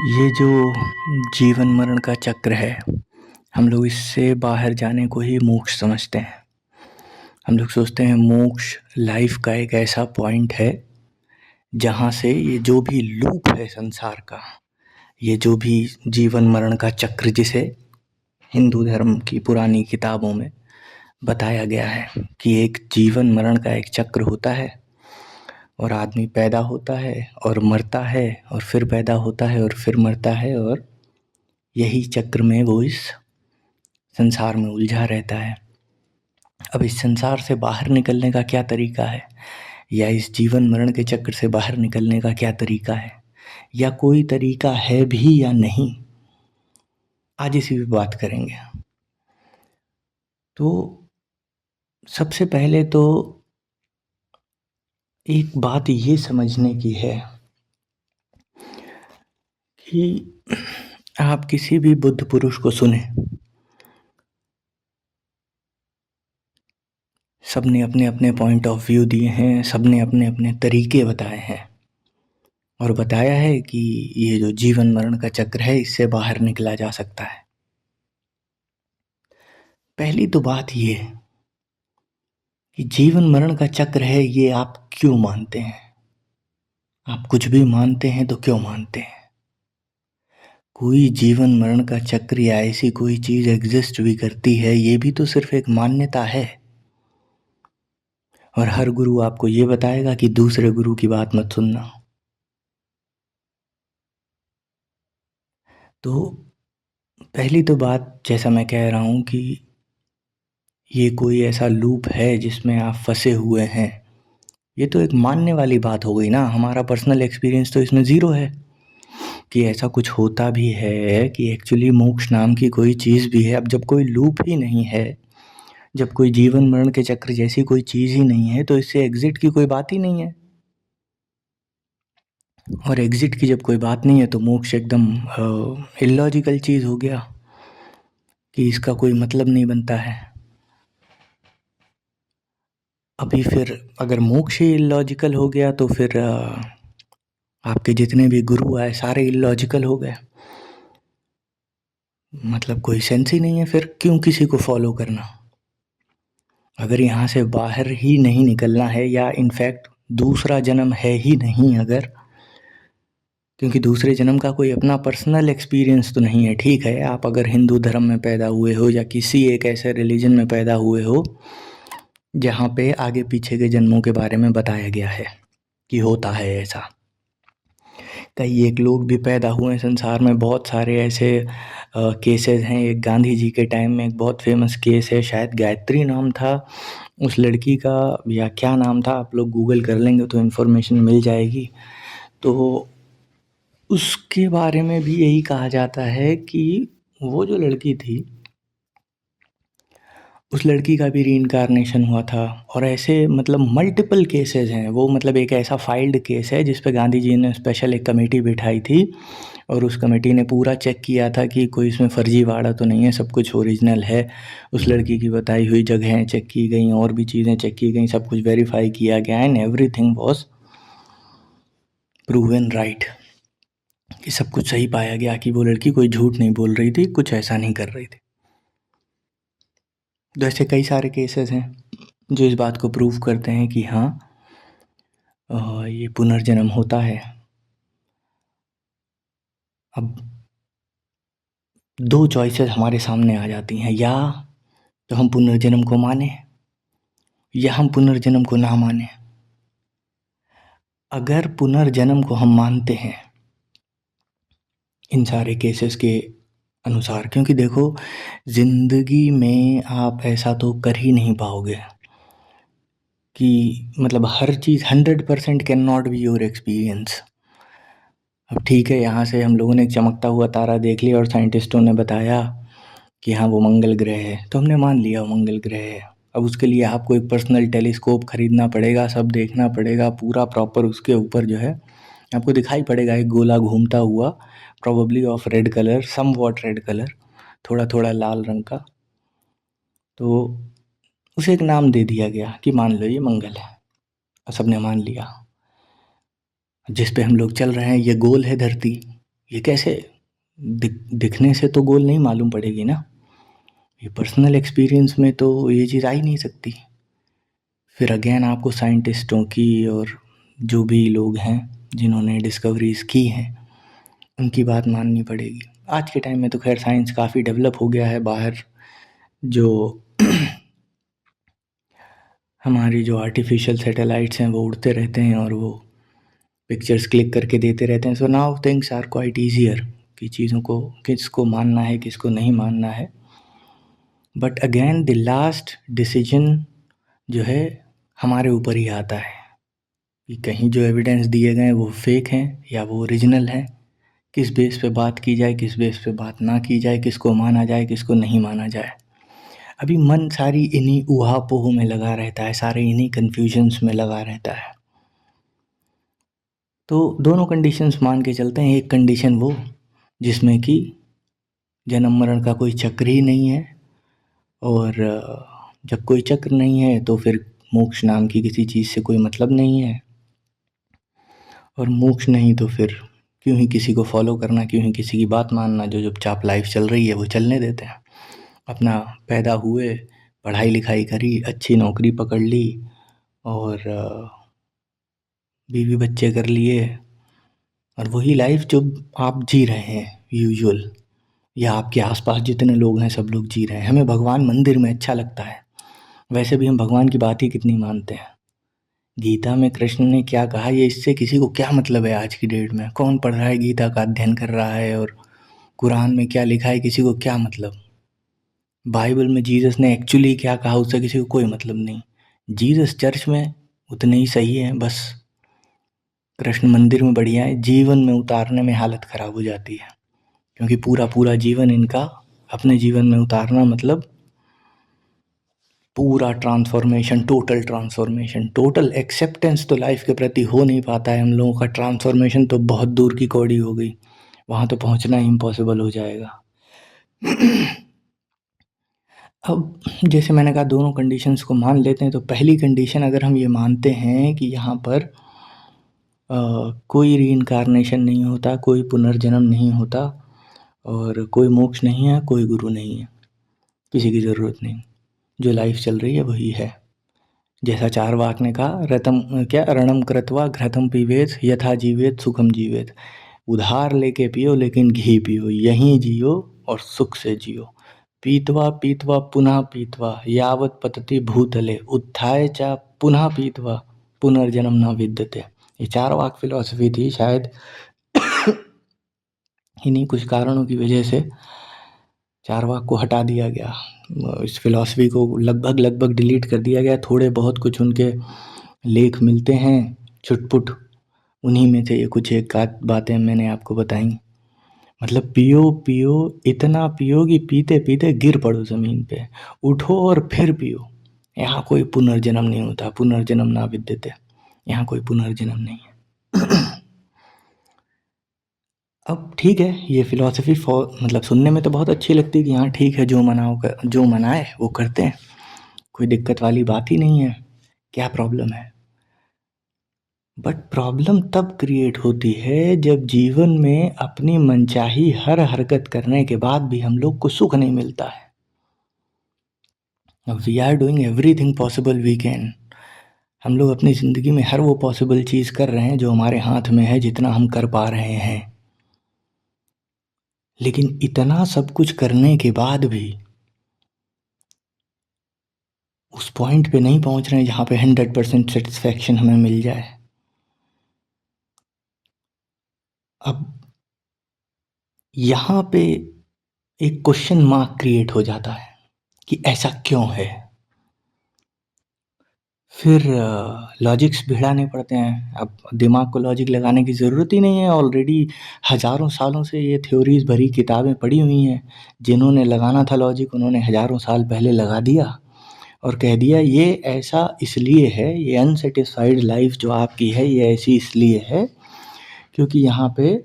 ये जो जीवन मरण का चक्र है, हम लोग इससे बाहर जाने को ही मोक्ष समझते हैं। हम लोग सोचते हैं मोक्ष लाइफ का एक ऐसा पॉइंट है जहाँ से ये जो भी लूप है संसार का, ये जो भी जीवन मरण का चक्र जिसे हिंदू धर्म की पुरानी किताबों में बताया गया है कि एक जीवन मरण का एक चक्र होता है और आदमी पैदा होता है और मरता है और फिर पैदा होता है और फिर मरता है और यही चक्र में वो इस संसार में उलझा रहता है। अब इस संसार से बाहर निकलने का क्या तरीका है, या इस जीवन मरण के चक्र से बाहर निकलने का क्या तरीका है, या कोई तरीका है भी या नहीं, आज इसी पे बात करेंगे। तो सबसे पहले तो एक बात ये समझने की है कि आप किसी भी बुद्ध पुरुष को सुने, सब ने अपने अपने पॉइंट ऑफ व्यू दिए हैं, सब ने अपने अपने तरीके बताए हैं और बताया है कि ये जो जीवन मरण का चक्र है इससे बाहर निकला जा सकता है। पहली तो बात ये कि जीवन मरण का चक्र है ये आप क्यों मानते हैं। आप कुछ भी मानते हैं तो क्यों मानते हैं। कोई जीवन मरण का चक्र या ऐसी कोई चीज़ एग्जिस्ट भी करती है, ये भी तो सिर्फ एक मान्यता है। और हर गुरु आपको ये बताएगा कि दूसरे गुरु की बात मत सुनना। तो पहली तो बात, जैसा मैं कह रहा हूँ कि ये कोई ऐसा लूप है जिसमें आप फंसे हुए हैं, ये तो एक मानने वाली बात हो गई ना। हमारा पर्सनल एक्सपीरियंस तो इसमें ज़ीरो है कि ऐसा कुछ होता भी है कि एक्चुअली मोक्ष नाम की कोई चीज़ भी है। अब जब कोई लूप ही नहीं है, जब कोई जीवन मरण के चक्र जैसी कोई चीज़ ही नहीं है, तो इससे एग्ज़िट की कोई बात ही नहीं है। और एग्ज़िट की जब कोई बात नहीं है तो मोक्ष एकदम इलॉजिकल चीज़ हो गया कि इसका कोई मतलब नहीं बनता है। अभी फिर अगर मोक्ष ही इलॉजिकल हो गया तो फिर आपके जितने भी गुरु आए सारे इलॉजिकल हो गए। मतलब कोई सेंस ही नहीं है फिर क्यों किसी को फॉलो करना। अगर यहाँ से बाहर ही नहीं निकलना है, या इनफैक्ट दूसरा जन्म है ही नहीं अगर, क्योंकि दूसरे जन्म का कोई अपना पर्सनल एक्सपीरियंस तो नहीं है। ठीक है, आप अगर हिंदू धर्म में पैदा हुए हो या किसी एक ऐसे रिलीजन में पैदा हुए हो जहाँ पे आगे पीछे के जन्मों के बारे में बताया गया है कि होता है ऐसा। कई एक लोग भी पैदा हुए हैं संसार में, बहुत सारे ऐसे केसेस हैं। एक गांधी जी के टाइम में एक बहुत फेमस केस है, शायद गायत्री नाम था उस लड़की का या क्या नाम था, आप लोग गूगल कर लेंगे तो इन्फॉर्मेशन मिल जाएगी। तो उसके बारे में भी यही कहा जाता है कि वो जो लड़की थी, उस लड़की का भी रीइंकार्नेशन हुआ था। और ऐसे मतलब मल्टीपल केसेस हैं वो, मतलब एक ऐसा फाइल्ड केस है जिस पे गांधी जी ने स्पेशल एक कमेटी बिठाई थी और उस कमेटी ने पूरा चेक किया था कि कोई इसमें फर्जीवाड़ा तो नहीं है, सब कुछ ओरिजिनल है। उस लड़की की बताई हुई जगहें चेक की गई और भी चीज़ें चेक की गई, सब कुछ वेरीफाई किया गया and everything was proven right, कि सब कुछ सही पाया गया कि वो लड़की कोई झूठ नहीं बोल रही थी, कुछ ऐसा नहीं कर रही थी। तो ऐसे कई सारे केसेस हैं जो इस बात को प्रूव करते हैं कि हाँ ये पुनर्जन्म होता है। अब दो चॉइसेस हमारे सामने आ जाती हैं, या तो हम पुनर्जन्म को माने या हम पुनर्जन्म को ना माने। अगर पुनर्जन्म को हम मानते हैं इन सारे केसेस के अनुसार, क्योंकि देखो ज़िंदगी में आप ऐसा तो कर ही नहीं पाओगे कि मतलब हर चीज़ 100% can not be your experience. अब ठीक है, यहाँ से हम लोगों ने एक चमकता हुआ तारा देख लिया और साइंटिस्टों ने बताया कि हाँ वो मंगल ग्रह है, तो हमने मान लिया वो मंगल ग्रह है। अब उसके लिए आपको एक पर्सनल टेलीस्कोप खरीदना पड़ेगा, सब देखना पड़ेगा पूरा प्रॉपर, उसके ऊपर जो है आपको दिखाई पड़ेगा एक गोला घूमता हुआ, probably of red colour, somewhat red colour, थोड़ा थोड़ा लाल रंग का। तो उसे एक नाम दे दिया गया कि मान लो ये मंगल है, और सबने मान लिया। जिस पे हम लोग चल रहे हैं ये गोल है धरती, ये कैसे दिखने से तो गोल नहीं मालूम पड़ेगी ना, ये पर्सनल एक्सपीरियंस में तो ये चीज़ आ ही नहीं सकती। फिर अगेन आपको साइंटिस्टों की और जो भी लोग हैं जिन्होंने डिस्कवरीज की हैं उनकी बात माननी पड़ेगी। आज के टाइम में तो खैर साइंस काफ़ी डेवलप हो गया है। बाहर जो हमारी जो आर्टिफिशियल सैटेलाइट्स हैं वो उड़ते रहते हैं और वो पिक्चर्स क्लिक करके देते रहते हैं। So now things are quite easier कि चीज़ों को किसको मानना है किसको नहीं मानना है। But again the last decision जो है हमारे ऊपर ही आता है कि कहीं जो एविडेंस दिए गए हैं वो फेक हैं या वो ओरिजिनल हैं, किस बेस पे बात की जाए किस बेस पे बात ना की जाए, किसको माना जाए किसको नहीं माना जाए। अभी मन सारी इन्हीं ऊहा-पोह में लगा रहता है, सारे इन्हीं कन्फ्यूजन्स में लगा रहता है। तो दोनों कंडीशंस मान के चलते हैं। एक कंडीशन वो जिसमें कि जन्म मरण का कोई चक्र ही नहीं है, और जब कोई चक्र नहीं है तो फिर मोक्ष नाम की किसी चीज़ से कोई मतलब नहीं है, और मोक्ष नहीं तो फिर क्यों ही किसी को फॉलो करना, क्यों ही किसी की बात मानना। जो चुपचाप लाइफ चल रही है वो चलने देते हैं। अपना पैदा हुए, पढ़ाई लिखाई करी, अच्छी नौकरी पकड़ ली और बीवी बच्चे कर लिए, और वही लाइफ जो आप जी रहे हैं यूजुअल, या आपके आसपास जितने लोग हैं सब लोग जी रहे हैं। हमें भगवान मंदिर में अच्छा लगता है, वैसे भी हम भगवान की बात ही कितनी मानते हैं। गीता में कृष्ण ने क्या कहा ये इससे किसी को क्या मतलब है। आज की डेट में कौन पढ़ रहा है, गीता का अध्ययन कर रहा है, और कुरान में क्या लिखा है किसी को क्या मतलब। बाइबल में जीसस ने एक्चुअली क्या कहा उससे किसी को कोई मतलब नहीं। जीसस चर्च में उतने ही सही है, बस कृष्ण मंदिर में बढ़िया है। जीवन में उतारने में हालत ख़राब हो जाती है, क्योंकि पूरा जीवन इनका अपने जीवन में उतारना मतलब पूरा ट्रांसफॉर्मेशन, टोटल एक्सेप्टेंस तो लाइफ के प्रति हो नहीं पाता है हम लोगों का। ट्रांसफॉर्मेशन तो बहुत दूर की कौड़ी हो गई, वहाँ तो पहुँचना इम्पॉसिबल हो जाएगा। अब जैसे मैंने कहा दोनों कंडीशंस को मान लेते हैं। तो पहली कंडीशन अगर हम ये मानते हैं कि यहाँ पर कोई रीइंकार्नेशन नहीं होता, कोई पुनर्जन्म नहीं होता, और कोई मोक्ष नहीं है, कोई गुरु नहीं है, किसी की ज़रूरत नहीं, जो लाइफ चल रही है वही है। जैसा चारवाक ने कहा, रणम कृत्वा घृतम पीवेत यथा जीवेत सुखम जीवेत। उधार लेके पियो लेकिन घी पियो, यहीं जियो और सुख से जियो। पीत्वा पीत्वा पुनः पीत्वा यावत् पतति भूतले उत्थाय च पुनः पीत्वा पुनर्जन्म न विद्यते। ये चारवाक फिलॉसफी थी। शायद इन्हीं कुछ कारणों की वजह से चारवाक को हटा दिया गया, इस फिलॉसफी को लगभग डिलीट कर दिया गया। थोड़े बहुत कुछ उनके लेख मिलते हैं छुटपुट, उन्हीं में से ये कुछ एक आध बातें मैंने आपको बताई। मतलब पियो पियो, इतना पियो कि पीते पीते गिर पड़ो ज़मीन पे, उठो और फिर पियो। यहाँ कोई पुनर्जन्म नहीं होता, पुनर्जन्म ना विद्यते, यहाँ कोई पुनर्जन्म नहीं है। अब ठीक है, ये फिलॉसफी मतलब सुनने में तो बहुत अच्छी लगती है कि हाँ ठीक है, जो मनाए वो करते हैं, कोई दिक्कत वाली बात ही नहीं है, क्या प्रॉब्लम है। बट प्रॉब्लम तब क्रिएट होती है जब जीवन में अपनी मनचाही हर हरकत करने के बाद भी हम लोग को सुख नहीं मिलता है। We are doing everything possible we can. हम लोग अपनी ज़िंदगी में हर वो पॉसिबल चीज़ कर रहे हैं जो हमारे हाथ में है, जितना हम कर पा रहे हैं। लेकिन इतना सब कुछ करने के बाद भी उस पॉइंट पे नहीं पहुंच रहे हैं जहाँ पे 100% सेटिस्फैक्शन हमें मिल जाए। अब यहाँ पे एक क्वेश्चन मार्क क्रिएट हो जाता है कि ऐसा क्यों है। फिर लॉजिक्स भिड़ाने पड़ते हैं। अब दिमाग को लॉजिक लगाने की ज़रूरत ही नहीं है, ऑलरेडी हज़ारों सालों से ये थ्योरीज भरी किताबें पड़ी हुई हैं। जिन्होंने लगाना था लॉजिक उन्होंने हज़ारों साल पहले लगा दिया और कह दिया ये ऐसा इसलिए है, ये अनसेटिस्फाइड लाइफ जो आपकी है ये ऐसी इसलिए है क्योंकि यहाँ पे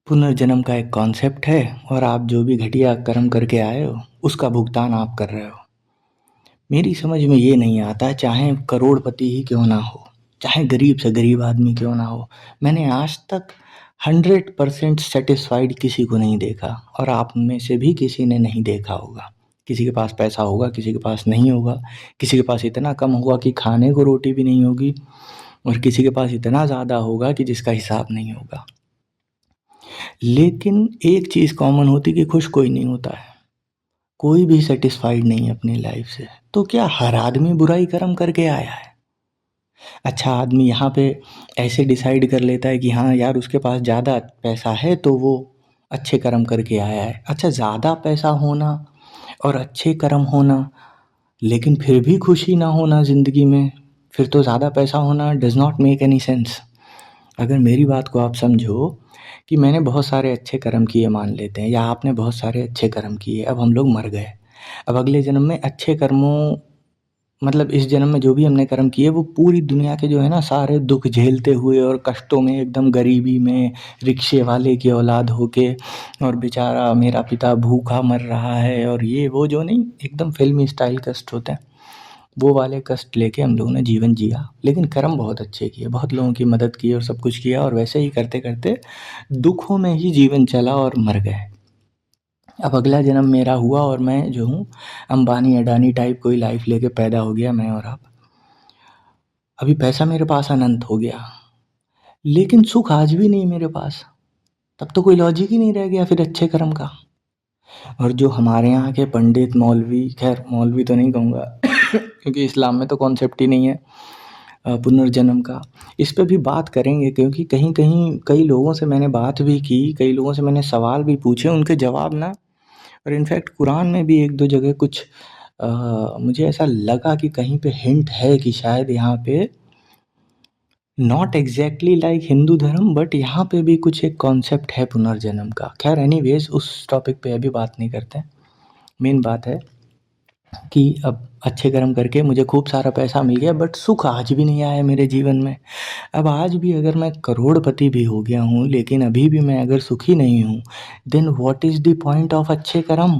पुनर्जन्म का एक कॉन्सेप्ट है और आप जो भी घटिया कर्म करके आए हो उसका भुगतान आप कर रहे हो। मेरी समझ में ये नहीं आता, चाहे करोड़पति ही क्यों ना हो, चाहे गरीब से गरीब आदमी क्यों ना हो। मैंने आज तक 100% सैटिस्फाइड किसी को नहीं देखा, और आप में से भी किसी ने नहीं देखा होगा। किसी के पास पैसा होगा, किसी के पास नहीं होगा, किसी के पास इतना कम होगा कि खाने को रोटी भी नहीं होगी, और किसी के पास इतना ज़्यादा होगा कि जिसका हिसाब नहीं होगा। लेकिन एक चीज़ कॉमन होती कि खुश कोई नहीं होता है, कोई भी सैटिस्फाइड नहीं है अपनी लाइफ से। तो क्या हर आदमी बुराई कर्म करके आया है? अच्छा आदमी यहाँ पे ऐसे डिसाइड कर लेता है कि हाँ यार उसके पास ज़्यादा पैसा है तो वो अच्छे कर्म करके आया है। अच्छा, ज़्यादा पैसा होना और अच्छे कर्म होना, लेकिन फिर भी खुशी ना होना ज़िंदगी में, फिर तो ज़्यादा पैसा होना does not make any sense. अगर मेरी बात को आप समझो कि मैंने बहुत सारे अच्छे कर्म किए मान लेते हैं, या आपने बहुत सारे अच्छे कर्म किए, अब हम लोग मर गए। अब अगले जन्म में अच्छे कर्मों, मतलब इस जन्म में जो भी हमने कर्म किए वो पूरी दुनिया के जो है ना सारे दुख झेलते हुए और कष्टों में, एकदम गरीबी में, रिक्शे वाले की औलाद होके, और बेचारा मेरा पिता भूखा मर रहा है, और ये वो जो नहीं एकदम फिल्मी स्टाइल कष्ट होते हैं, वो वाले कष्ट लेके हम लोगों ने जीवन जिया। लेकिन कर्म बहुत अच्छे किए, बहुत लोगों की मदद की और सब कुछ किया, और वैसे ही करते करते दुखों में ही जीवन चला और मर गए। अब अगला जन्म मेरा हुआ और मैं जो हूँ अंबानी अडानी टाइप कोई लाइफ लेके पैदा हो गया, मैं और आप। अभी पैसा मेरे पास अनंत हो गया, लेकिन सुख आज भी नहीं मेरे पास। तब तो कोई लॉजिक ही नहीं रह गया फिर अच्छे कर्म का। और जो हमारे यहाँ के पंडित मौलवी, खैर मौलवी तो नहीं कहूँगा क्योंकि इस्लाम में तो कॉन्सेप्ट ही नहीं है पुनर्जन्म का। इस पे भी बात करेंगे, क्योंकि कहीं कहीं कई लोगों से मैंने बात भी की, कई लोगों से मैंने सवाल भी पूछे, उनके जवाब ना, और इनफैक्ट कुरान में भी एक दो जगह कुछ मुझे ऐसा लगा कि कहीं पे हिंट है कि शायद यहाँ पे नॉट एग्जैक्टली लाइक हिंदू धर्म, बट यहाँ पे भी कुछ एक कॉन्सेप्ट है पुनर्जन्म का। खैर एनीवेज उस टॉपिक पे अभी बात नहीं करते हैं। मेन बात है कि अब अच्छे कर्म करके मुझे खूब सारा पैसा मिल गया, बट सुख आज भी नहीं आया मेरे जीवन में। अब आज भी अगर मैं करोड़पति भी हो गया हूँ, लेकिन अभी भी मैं अगर सुखी नहीं हूँ, then what is the point of अच्छे कर्म?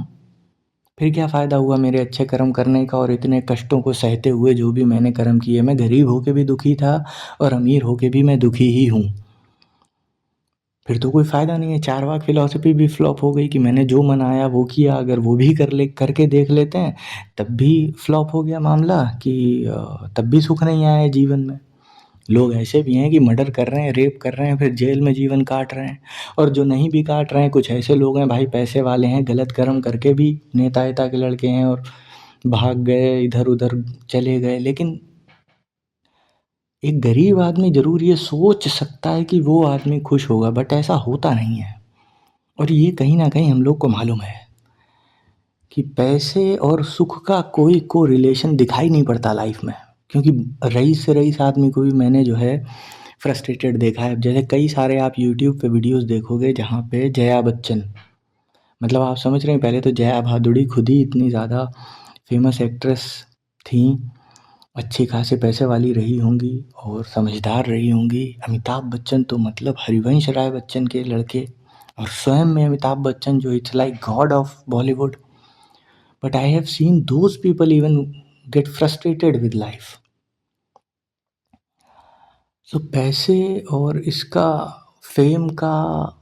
फिर क्या फ़ायदा हुआ मेरे अच्छे कर्म करने का, और इतने कष्टों को सहते हुए जो भी मैंने कर्म किए। मैं गरीब होके भी दुखी था और अमीर होके भी मैं दुखी ही हूँ। फिर तो कोई फ़ायदा नहीं है। चारवाक फ़िलॉसफ़ी भी फ्लॉप हो गई कि मैंने जो मन आया वो किया। अगर वो भी करके देख लेते हैं तब भी फ्लॉप हो गया मामला कि तब भी सुख नहीं आया है जीवन में। लोग ऐसे भी हैं कि मर्डर कर रहे हैं, रेप कर रहे हैं, फिर जेल में जीवन काट रहे हैं। और जो नहीं भी काट रहे हैं, कुछ ऐसे लोग हैं भाई पैसे वाले हैं, गलत कर्म करके भी नेता वेता के लड़के हैं और भाग गए, इधर उधर चले गए। लेकिन एक गरीब आदमी ज़रूर ये सोच सकता है कि वो आदमी खुश होगा, बट ऐसा होता नहीं है। और ये कहीं ना कहीं हम लोग को मालूम है कि पैसे और सुख का कोई को रिलेशन दिखाई नहीं पड़ता लाइफ में। क्योंकि रईस से रईस आदमी को भी मैंने जो है फ्रस्ट्रेटेड देखा है। जैसे कई सारे आप यूट्यूब पे वीडियोस देखोगे जहाँ पे जया बच्चन, मतलब आप समझ रहे हैं, पहले तो जया भादुड़ी खुद ही इतनी ज़्यादा फेमस एक्ट्रेस थी, अच्छी खासे पैसे वाली रही होंगी और समझदार रही होंगी। अमिताभ बच्चन तो मतलब हरिवंश राय बच्चन के लड़के, और स्वयं में अमिताभ बच्चन जो it's like God of Bollywood. But I have seen those people even get frustrated with life. So पैसे और इसका, फेम का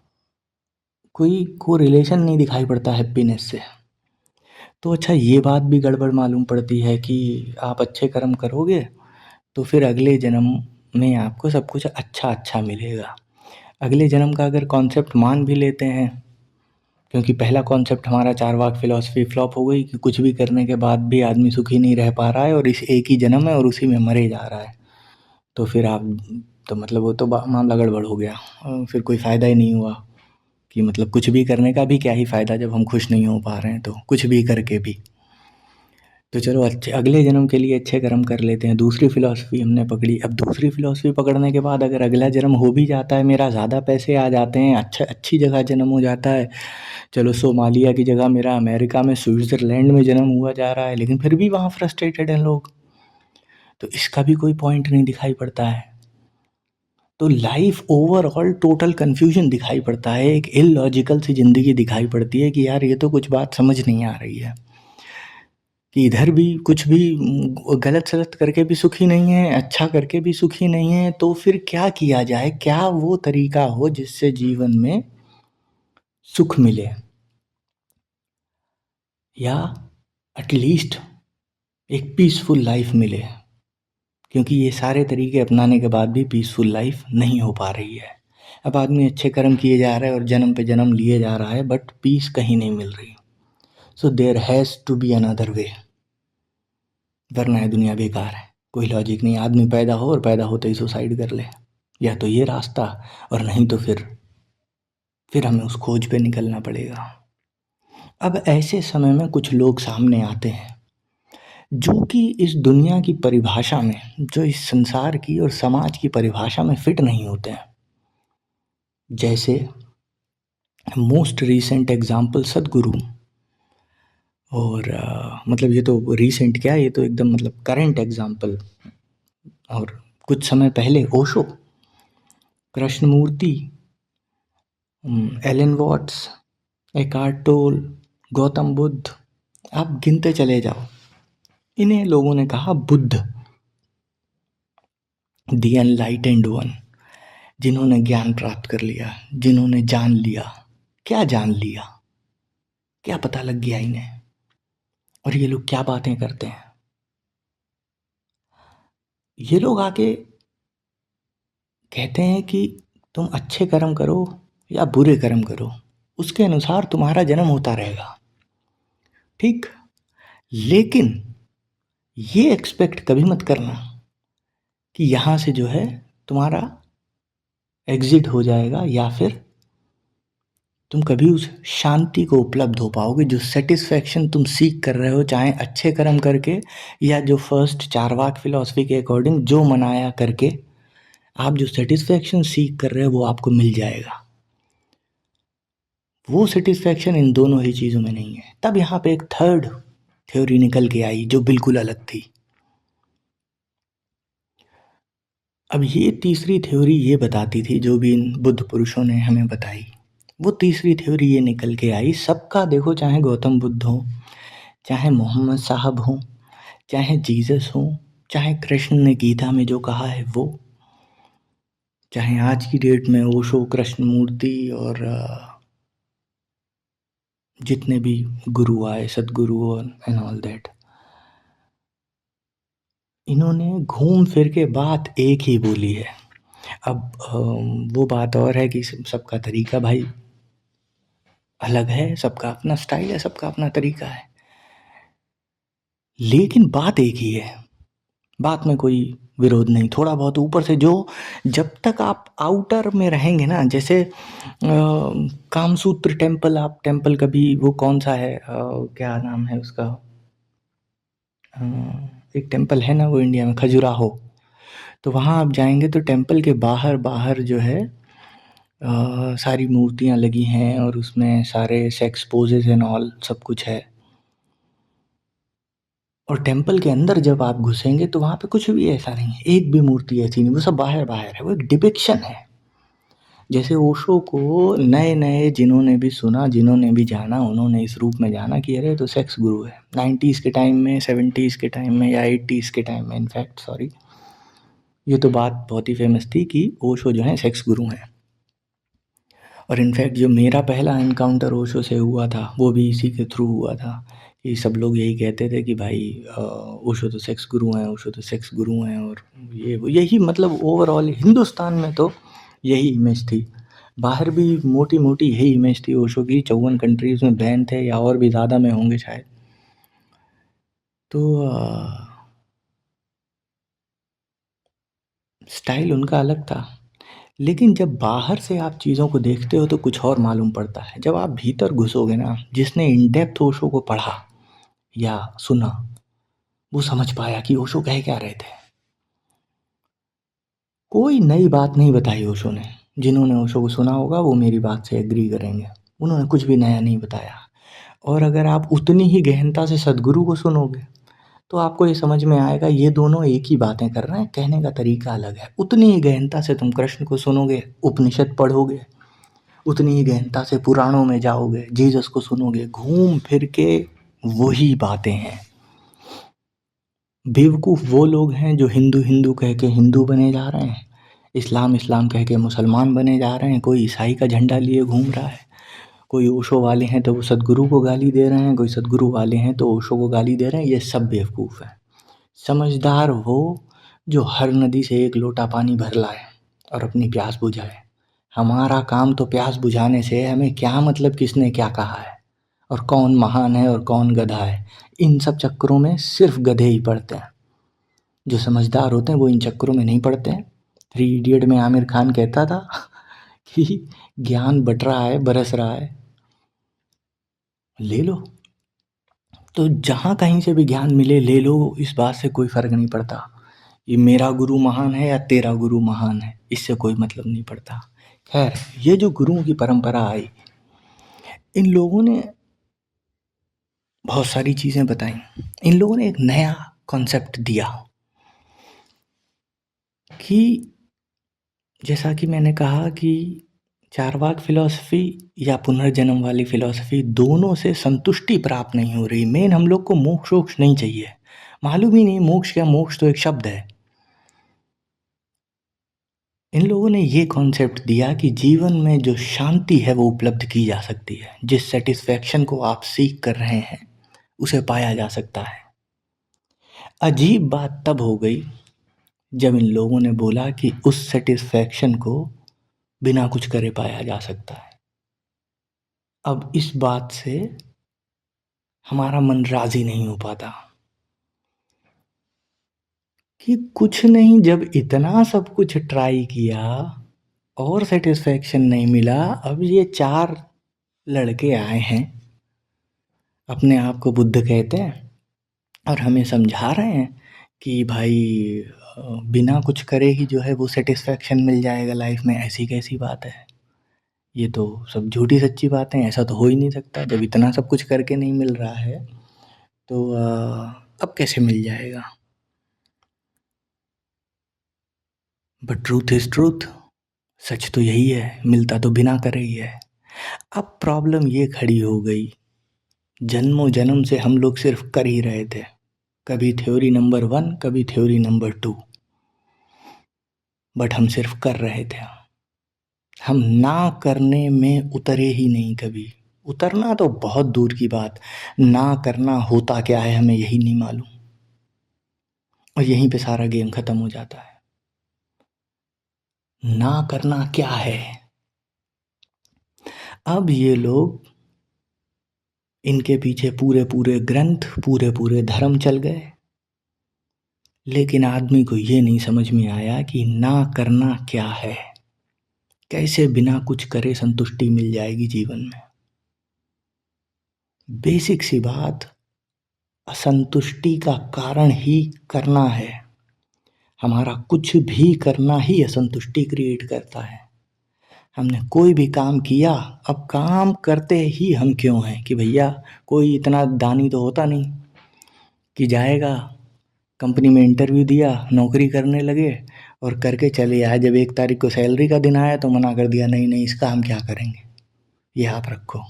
कोई को रिलेशन नहीं दिखाई पड़ता हैप्पीनेस से। तो अच्छा ये बात भी गड़बड़ मालूम पड़ती है कि आप अच्छे कर्म करोगे तो फिर अगले जन्म में आपको सब कुछ अच्छा अच्छा मिलेगा। अगले जन्म का अगर कॉन्सेप्ट मान भी लेते हैं, क्योंकि पहला कॉन्सेप्ट हमारा चारवाक फ़िलॉसफ़ी फ्लॉप हो गई कि कुछ भी करने के बाद भी आदमी सुखी नहीं रह पा रहा है और इस एक ही जन्म है और उसी में मरे जा रहा है। तो फिर आप, तो मतलब वो तो मामला गड़बड़ हो गया, फिर कोई फ़ायदा ही नहीं हुआ कि मतलब कुछ भी करने का भी क्या ही फ़ायदा जब हम खुश नहीं हो पा रहे हैं तो कुछ भी करके भी। तो चलो अच्छे अगले जन्म के लिए अच्छे कर्म कर लेते हैं। दूसरी फ़िलॉसफ़ी हमने पकड़ी। अब दूसरी फ़िलॉसफ़ी पकड़ने के बाद अगर अगला जन्म हो भी जाता है, मेरा ज़्यादा पैसे आ जाते हैं, अच्छी जगह जन्म हो जाता है, चलो सोमालिया की जगह मेरा अमेरिका में, स्विट्ज़रलैंड में जन्म हुआ जा रहा है, लेकिन फिर भी वहाँ फ्रस्ट्रेटेड हैं लोग। तो इसका भी कोई पॉइंट नहीं दिखाई पड़ता है। तो लाइफ ओवरऑल टोटल कन्फ्यूजन दिखाई पड़ता है, एक इलॉजिकल सी ज़िंदगी दिखाई पड़ती है कि यार ये तो कुछ बात समझ नहीं आ रही है। कि इधर भी कुछ भी गलत सलत करके भी सुखी नहीं है, अच्छा करके भी सुखी नहीं है, तो फिर क्या किया जाए? क्या वो तरीका हो जिससे जीवन में सुख मिले या एटलीस्ट एक पीसफुल लाइफ मिले? क्योंकि ये सारे तरीके अपनाने के बाद भी पीसफुल लाइफ नहीं हो पा रही है। अब आदमी अच्छे कर्म किए जा रहा है और जन्म पे जन्म लिए जा रहा है, बट पीस कहीं नहीं मिल रही। So there has to be another way, वरना ये दुनिया बेकार है। कोई लॉजिक नहीं, आदमी पैदा हो और पैदा होते ही सुसाइड कर ले। या तो ये रास्ता, और नहीं तो फिर हमें उस खोज पे निकलना पड़ेगा। अब ऐसे समय में कुछ लोग सामने आते हैं जो कि इस दुनिया की परिभाषा में, जो इस संसार की और समाज की परिभाषा में फिट नहीं होते हैं। जैसे मोस्ट रीसेंट एग्जाम्पल सदगुरु, और मतलब ये तो रीसेंट क्या, ये तो एकदम मतलब करंट एग्जाम्पल। और कुछ समय पहले Osho, Krishnamurti, Alan Watts, Eckhart Tolle, Gautam Buddha, आप गिनते चले जाओ। इन्हें लोगों ने कहा बुद्ध, द एनलाइटेंड वन, जिन्होंने ज्ञान प्राप्त कर लिया, जिन्होंने जान लिया। क्या जान लिया? क्या पता लग गया इन्हें? और ये लोग क्या बातें करते हैं? ये लोग आके कहते हैं कि तुम अच्छे कर्म करो या बुरे कर्म करो, उसके अनुसार तुम्हारा जन्म होता रहेगा। ठीक, लेकिन ये एक्सपेक्ट कभी मत करना कि यहाँ से जो है तुम्हारा एग्जिट हो जाएगा, या फिर तुम कभी उस शांति को उपलब्ध हो पाओगे, जो सेटिस्फैक्शन तुम सीख कर रहे हो, चाहे अच्छे कर्म करके या जो फर्स्ट चारवाक फिलॉसफी के अकॉर्डिंग जो मनाया करके, आप जो सेटिस्फैक्शन सीख कर रहे हो वो आपको मिल जाएगा। वो सेटिस्फैक्शन इन दोनों ही चीज़ों में नहीं है। तब यहाँ पे एक थर्ड थ्योरी निकल के आई जो बिल्कुल अलग थी। अब ये तीसरी थ्योरी ये बताती थी, जो भी इन बुद्ध पुरुषों ने हमें बताई, वो तीसरी थ्योरी ये निकल के आई, सबका देखो, चाहे गौतम बुद्ध हो, चाहे मोहम्मद साहब हो, चाहे जीसस हो, चाहे कृष्ण ने गीता में जो कहा है वो, चाहे आज की डेट में ओशो, कृष्णमूर्ति और जितने भी गुरु आए, सदगुरु और एंड ऑल दैट, इन्होंने घूम फिर के बात एक ही बोली है। अब वो बात और है कि सबका तरीका भाई अलग है, सबका अपना स्टाइल है, सबका अपना तरीका है, लेकिन बात एक ही है। बात में कोई विरोध नहीं। थोड़ा बहुत ऊपर से जो, जब तक आप आउटर में रहेंगे ना, जैसे कामसूत्र टेम्पल, आप टेम्पल कभी, वो कौन सा है, क्या नाम है उसका, एक टेम्पल है ना वो इंडिया में, खजुराहो, तो वहाँ आप जाएंगे तो टेम्पल के बाहर बाहर जो है सारी मूर्तियाँ लगी हैं और उसमें सारे सेक्स पोजेज एंड ऑल सब कुछ है। और टेम्पल के अंदर जब आप घुसेंगे तो वहाँ पे कुछ भी ऐसा नहीं है, एक भी मूर्ति ऐसी नहीं, वो सब बाहर बाहर है, वो एक डिपिक्शन है। जैसे ओशो को नए नए जिन्होंने भी सुना, जिन्होंने भी जाना, उन्होंने इस रूप में जाना कि अरे तो सेक्स गुरु है। 90s के टाइम में, 70s के टाइम में या 80s के टाइम में, इनफैक्ट सॉरी, ये तो बात बहुत ही फेमस थी कि ओशो जो है सेक्स गुरु हैं। और इनफैक्ट जो मेरा पहला एनकाउंटर ओशो से हुआ था वो भी इसी के थ्रू हुआ था, कि सब लोग यही कहते थे कि भाई ओशो तो सेक्स गुरु हैं, ओशो तो सेक्स गुरु हैं, और यही मतलब ओवरऑल हिंदुस्तान में तो यही इमेज थी। बाहर भी मोटी मोटी यही इमेज थी ओशो की। 54 कंट्रीज़ में बैन थे, या और भी ज़्यादा में होंगे शायद। तो स्टाइल उनका अलग था, लेकिन जब बाहर से आप चीज़ों को देखते हो तो कुछ और मालूम पड़ता है। जब आप भीतर घुसोगे ना, जिसने इन डेप्थ ओशो को पढ़ा या सुना, वो समझ पाया कि ओशो कह क्या रहे थे। कोई नई बात नहीं बताई ओशो ने। जिन्होंने ओशो को सुना होगा वो मेरी बात से एग्री करेंगे, उन्होंने कुछ भी नया नहीं बताया। और अगर आप उतनी ही गहनता से सदगुरु को सुनोगे तो आपको ये समझ में आएगा ये दोनों एक ही बातें कर रहे हैं, कहने का तरीका अलग है। उतनी ही गहनता से तुम कृष्ण को सुनोगे, उपनिषद पढ़ोगे, उतनी ही गहनता से पुराणों में जाओगे, जीसस को सुनोगे, घूम फिर के वही बातें हैं। बेवकूफ़ वो लोग हैं जो हिंदू हिंदू कह के हिंदू बने जा रहे हैं, इस्लाम इस्लाम कह के मुसलमान बने जा रहे हैं, कोई ईसाई का झंडा लिए घूम रहा है, कोई ओशो वाले हैं तो वो सदगुरु को गाली दे रहे हैं, कोई सदगुरु वाले हैं तो ओशो को गाली दे रहे हैं। ये सब बेवकूफ़ हैं। समझदार वो जो हर नदी से एक लोटा पानी भर लाए और अपनी प्यास बुझाए। हमारा काम तो प्यास बुझाने से है, हमें क्या मतलब किसने क्या कहा है और कौन महान है और कौन गधा है। इन सब चक्करों में सिर्फ गधे ही पड़ते हैं। जो समझदार होते हैं वो इन चक्करों में नहीं पड़ते हैं। 3 इडियट में आमिर खान कहता था कि ज्ञान बट रहा है, बरस रहा है, ले लो। तो जहाँ कहीं से भी ज्ञान मिले ले लो, इस बात से कोई फ़र्क नहीं पड़ता। ये मेरा गुरु महान है या तेरा गुरु महान है, इससे कोई मतलब नहीं पड़ता। खैर, ये जो गुरुओं की परंपरा आई, इन लोगों ने बहुत सारी चीज़ें बताई। इन लोगों ने एक नया कॉन्सेप्ट दिया कि जैसा कि मैंने कहा कि चारवाक फ़िलॉसफ़ी या पुनर्जन्म वाली फ़िलॉसफ़ी, दोनों से संतुष्टि प्राप्त नहीं हो रही। मेन हम लोग को मोक्ष वोक्ष नहीं चाहिए। मालूम ही नहीं मोक्ष क्या, मोक्ष तो एक शब्द है। इन लोगों ने ये कॉन्सेप्ट दिया कि जीवन में जो शांति है वो उपलब्ध की जा सकती है। जिस सैटिस्फैक्शन को आप सीख कर रहे हैं उसे पाया जा सकता है। अजीब बात तब हो गई जब इन लोगों ने बोला कि उस सैटिस्फैक्शन को बिना कुछ करे पाया जा सकता है। अब इस बात से हमारा मन राज़ी नहीं हो पाता कि कुछ नहीं, जब इतना सब कुछ ट्राई किया और सैटिस्फैक्शन नहीं मिला, अब ये 4 लड़के आए हैं, अपने आप को बुद्ध कहते हैं और हमें समझा रहे हैं कि भाई बिना कुछ करे ही जो है वो सैटिस्फैक्शन मिल जाएगा लाइफ में। ऐसी कैसी बात है, ये तो सब झूठी सच्ची बातें हैं, ऐसा तो हो ही नहीं सकता। जब इतना सब कुछ करके नहीं मिल रहा है तो अब कैसे मिल जाएगा। बट ट्रूथ इज़ ट्रूथ, सच तो यही है, मिलता तो बिना करे ही है। अब प्रॉब्लम ये खड़ी हो गई, जन्मों जन्म से हम लोग सिर्फ कर ही रहे थे, कभी थ्योरी नंबर 1 कभी थ्योरी नंबर 2, बट हम सिर्फ कर रहे थे। हम ना करने में उतरे ही नहीं कभी। उतरना तो बहुत दूर की बात, ना करना होता क्या है हमें यही नहीं मालूम, और यहीं पे सारा गेम खत्म हो जाता है। ना करना क्या है। अब ये लोग, इनके पीछे पूरे पूरे ग्रंथ, पूरे पूरे धर्म चल गए, लेकिन आदमी को ये नहीं समझ में आया कि ना करना क्या है, कैसे बिना कुछ करे संतुष्टि मिल जाएगी जीवन में। बेसिक सी बात, असंतुष्टि का कारण ही करना है। हमारा कुछ भी करना ही असंतुष्टि क्रिएट करता है। हमने कोई भी काम किया, अब काम करते ही हम क्यों हैं कि भैया कोई इतना दानी तो होता नहीं कि जाएगा कंपनी में इंटरव्यू दिया, नौकरी करने लगे और करके चले आए, जब 1 तारीख को सैलरी का दिन आया तो मना कर दिया, नहीं नहीं इसका हम क्या करेंगे, ये आप रखो।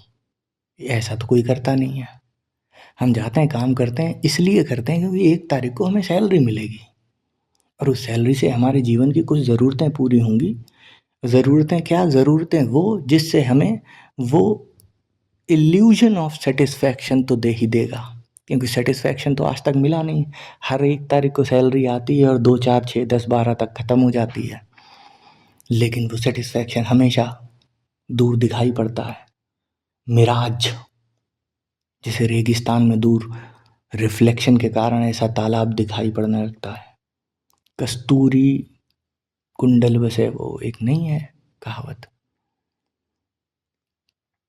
ऐसा तो कोई करता नहीं है। हम जाते हैं काम करते हैं, इसलिए करते हैं क्योंकि 1 तारीख को हमें सैलरी मिलेगी और उस सैलरी से हमारे जीवन की कुछ ज़रूरतें पूरी होंगी। ज़रूरतें क्या, ज़रूरतें वो जिससे हमें वो इल्यूजन ऑफ सेटिस्फैक्शन तो दे ही देगा, क्योंकि सेटिस्फैक्शन तो आज तक मिला नहीं। हर 1 तारीख को सैलरी आती है और 2 4 6 10 12 तक ख़त्म हो जाती है, लेकिन वो सेटिस्फैक्शन हमेशा दूर दिखाई पड़ता है। मिराज, जैसे रेगिस्तान में दूर रिफ्लेक्शन के कारण ऐसा तालाब दिखाई पड़ने लगता है। कस्तूरी कुंडल बसे, वो एक नहीं है कहावत।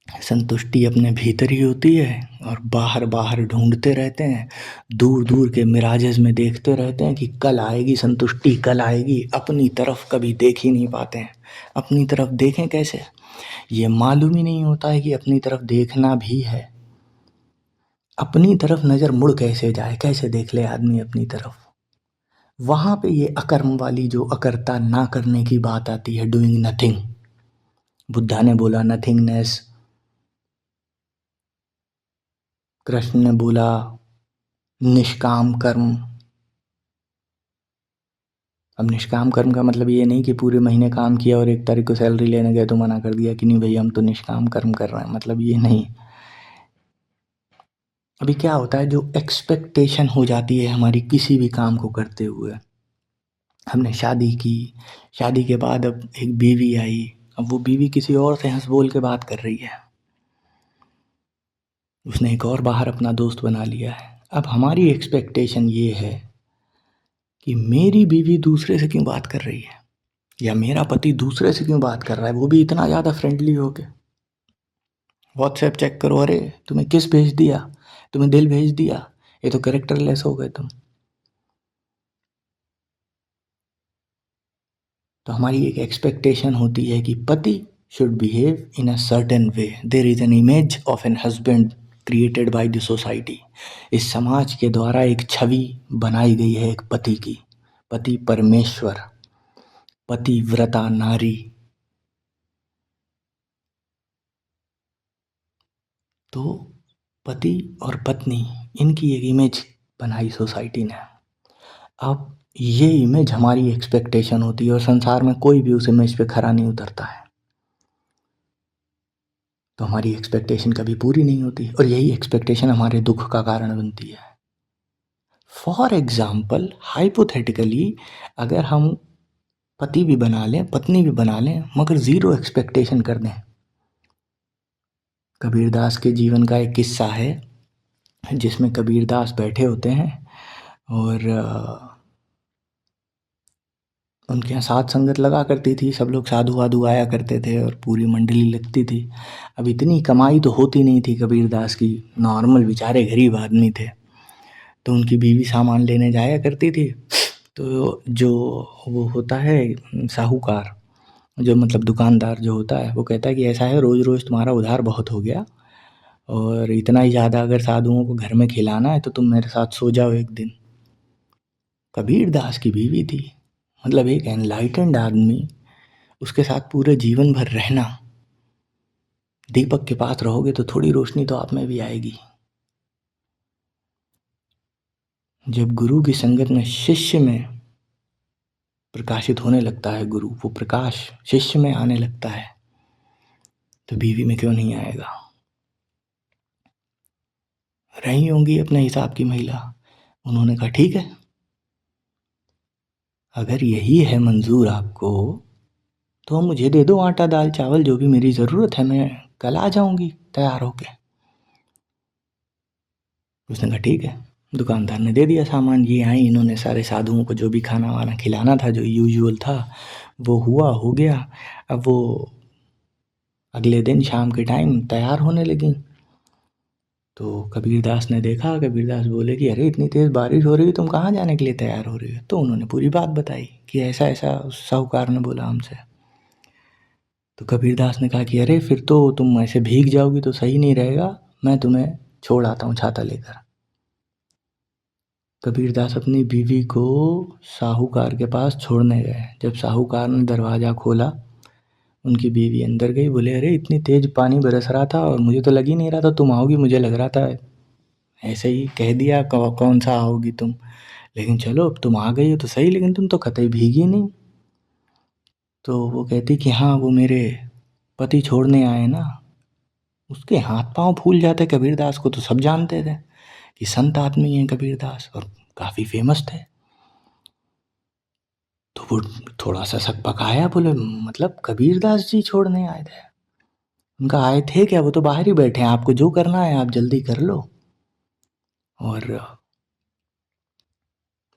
संतुष्टि अपने भीतर ही होती है और बाहर बाहर ढूंढते रहते हैं, दूर दूर के मिराजेस में देखते रहते हैं कि कल आएगी संतुष्टि, कल आएगी। अपनी तरफ कभी देख ही नहीं पाते हैं। अपनी तरफ देखें कैसे, ये मालूम ही नहीं होता है कि अपनी तरफ देखना भी है। अपनी तरफ नज़र मुड़ कैसे जाए, कैसे देख ले आदमी अपनी तरफ। वहाँ पे ये अकर्म वाली जो अकर्ता ना करने की बात आती है, डूइंग नथिंग। बुद्धा ने बोला नथिंगनेस, कृष्ण ने बोला निष्काम कर्म, अब निष्काम कर्म का मतलब ये नहीं कि पूरे महीने काम किया और 1 तारीख को सैलरी लेने गए तो मना कर दिया कि नहीं भैया हम तो निष्काम कर्म कर रहे हैं, मतलब ये नहीं। अभी क्या होता है, जो एक्सपेक्टेशन हो जाती है हमारी किसी भी काम को करते हुए, हमने शादी की, शादी के बाद अब एक बीवी आई, अब वो बीवी किसी और से हंस बोल के बात कर रही है, उसने एक और बाहर अपना दोस्त बना लिया है। अब हमारी एक्सपेक्टेशन ये है कि मेरी बीवी दूसरे से क्यों बात कर रही है, या मेरा पति दूसरे से क्यों बात कर रहा है, वो भी इतना ज़्यादा फ्रेंडली होके। व्हाट्सएप चेक करो, अरे तुम्हें किस भेज दिया, तुम्हें दिल भेज दिया, ये तो कैरेक्टरलेस हो गए तुम। तो हमारी एक एक्सपेक्टेशन होती है कि पति should behave in a certain way. There is an image of an husband created by the society. इस समाज के द्वारा एक छवि बनाई गई है एक पति की, पति परमेश्वर, पतिव्रता नारी। तो पति और पत्नी, इनकी एक इमेज बनाई सोसाइटी ने। अब ये इमेज हमारी एक्सपेक्टेशन होती है और संसार में कोई भी उस इमेज पे खरा नहीं उतरता है, तो हमारी एक्सपेक्टेशन कभी पूरी नहीं होती और यही एक्सपेक्टेशन हमारे दुख का कारण बनती है। फॉर एग्जाम्पल, हाइपोथेटिकली, अगर हम पति भी बना लें पत्नी भी बना लें मगर ज़ीरो एक्सपेक्टेशन कर दें। कबीरदास के जीवन का एक किस्सा है जिसमें कबीरदास बैठे होते हैं और उनके यहाँ साध संगत लगा करती थी, सब लोग साधु वाधु आया करते थे और पूरी मंडली लगती थी। अब इतनी कमाई तो होती नहीं थी कबीरदास की, नॉर्मल बेचारे गरीब आदमी थे, तो उनकी बीवी सामान लेने जाया करती थी। तो जो वो होता है साहूकार, जो मतलब दुकानदार जो होता है, वो कहता है कि ऐसा है रोज़ रोज़ तुम्हारा उधार बहुत हो गया और इतना ही ज़्यादा अगर साधुओं को घर में खिलाना है तो तुम मेरे साथ सो जाओ एक दिन। कबीरदास की बीवी थी, मतलब एक एनलाइटेंड आदमी, उसके साथ पूरे जीवन भर रहना। दीपक के पास रहोगे तो थोड़ी रोशनी तो आप में भी आएगी। जब गुरु की संगत में शिष्य में प्रकाशित होने लगता है गुरु, वो प्रकाश शिष्य में आने लगता है, तो बीवी में क्यों नहीं आएगा। रही होंगी अपने हिसाब की महिला, उन्होंने कहा ठीक है, अगर यही है मंजूर आपको तो मुझे दे दो आटा दाल चावल, जो भी मेरी ज़रूरत है, मैं कल आ जाऊंगी तैयार होके। उसने कहा ठीक है। दुकानदार ने दे दिया सामान, ये आई, इन्होंने सारे साधुओं को जो भी खाना वाना खिलाना था, जो यूजुअल था, वो हुआ हो गया। अब वो अगले दिन शाम के टाइम तैयार होने लगी, तो कबीरदास ने देखा, कबीरदास बोले कि अरे इतनी तेज़ बारिश हो रही है, तुम कहाँ जाने के लिए तैयार हो रही हो। तो उन्होंने पूरी बात बताई कि ऐसा ऐसा उस साहूकार ने बोला हमसे। तो कबीरदास ने कहा कि अरे फिर तो तुम ऐसे भीग जाओगी तो सही नहीं रहेगा, मैं तुम्हें छोड़ आता हूँ छाता लेकर। कबीरदास अपनी बीवी को साहूकार के पास छोड़ने गए। जब साहूकार ने दरवाज़ा खोला, उनकी बीवी अंदर गई, बोले अरे इतनी तेज़ पानी बरस रहा था और मुझे तो लग ही नहीं रहा था तुम आओगी, मुझे लग रहा था ऐसे ही कह दिया कौन सा आओगी तुम, लेकिन चलो अब तुम आ गई हो तो सही, लेकिन तुम तो कतई भीगी नहीं। तो वो कहती कि हाँ वो मेरे पति छोड़ने आए ना। उसके हाथ पांव फूल जाते, कबीरदास को तो सब जानते थे कि संत आदमी हैं कबीरदास और काफ़ी फेमस थे। तो वो थोड़ा सा शक पकाया, बोले मतलब कबीरदास जी छोड़ने आए थे। उनका आए थे क्या, वो तो बाहर ही बैठे हैं, आपको जो करना है आप जल्दी कर लो और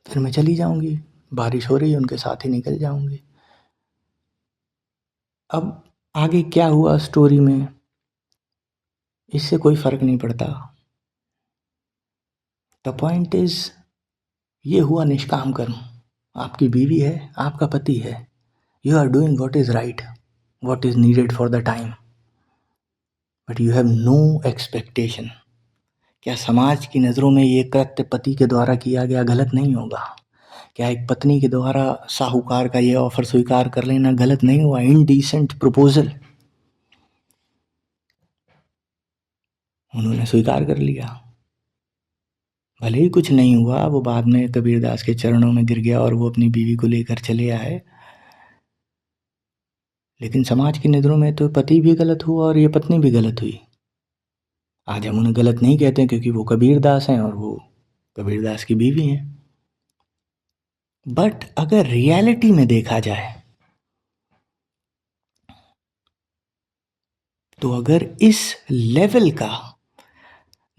फिर मैं चली जाऊंगी, बारिश हो रही है, उनके साथ ही निकल जाऊंगी। अब आगे क्या हुआ स्टोरी में इससे कोई फर्क नहीं पड़ता। द पॉइंट इज, ये हुआ निष्काम कर्म। आपकी बीवी है, आपका पति है, you are doing what is right, what is needed for the time, but you have no expectation. क्या समाज की नज़रों में ये कृत्य पति के द्वारा किया गया गलत नहीं होगा? क्या एक पत्नी के द्वारा साहूकार का ये ऑफर स्वीकार कर लेना गलत नहीं हुआ? इनडिसेंट प्रपोजल, उन्होंने स्वीकार कर लिया। भले ही कुछ नहीं हुआ, वो बाद में कबीरदास के चरणों में गिर गया और वो अपनी बीवी को लेकर चले आए, लेकिन समाज की नज़रों में तो पति भी गलत हुआ और ये पत्नी भी गलत हुई। आज हम उन्हें गलत नहीं कहते क्योंकि वो कबीरदास हैं और वो कबीरदास की बीवी हैं। बट अगर रियलिटी में देखा जाए तो अगर इस लेवल का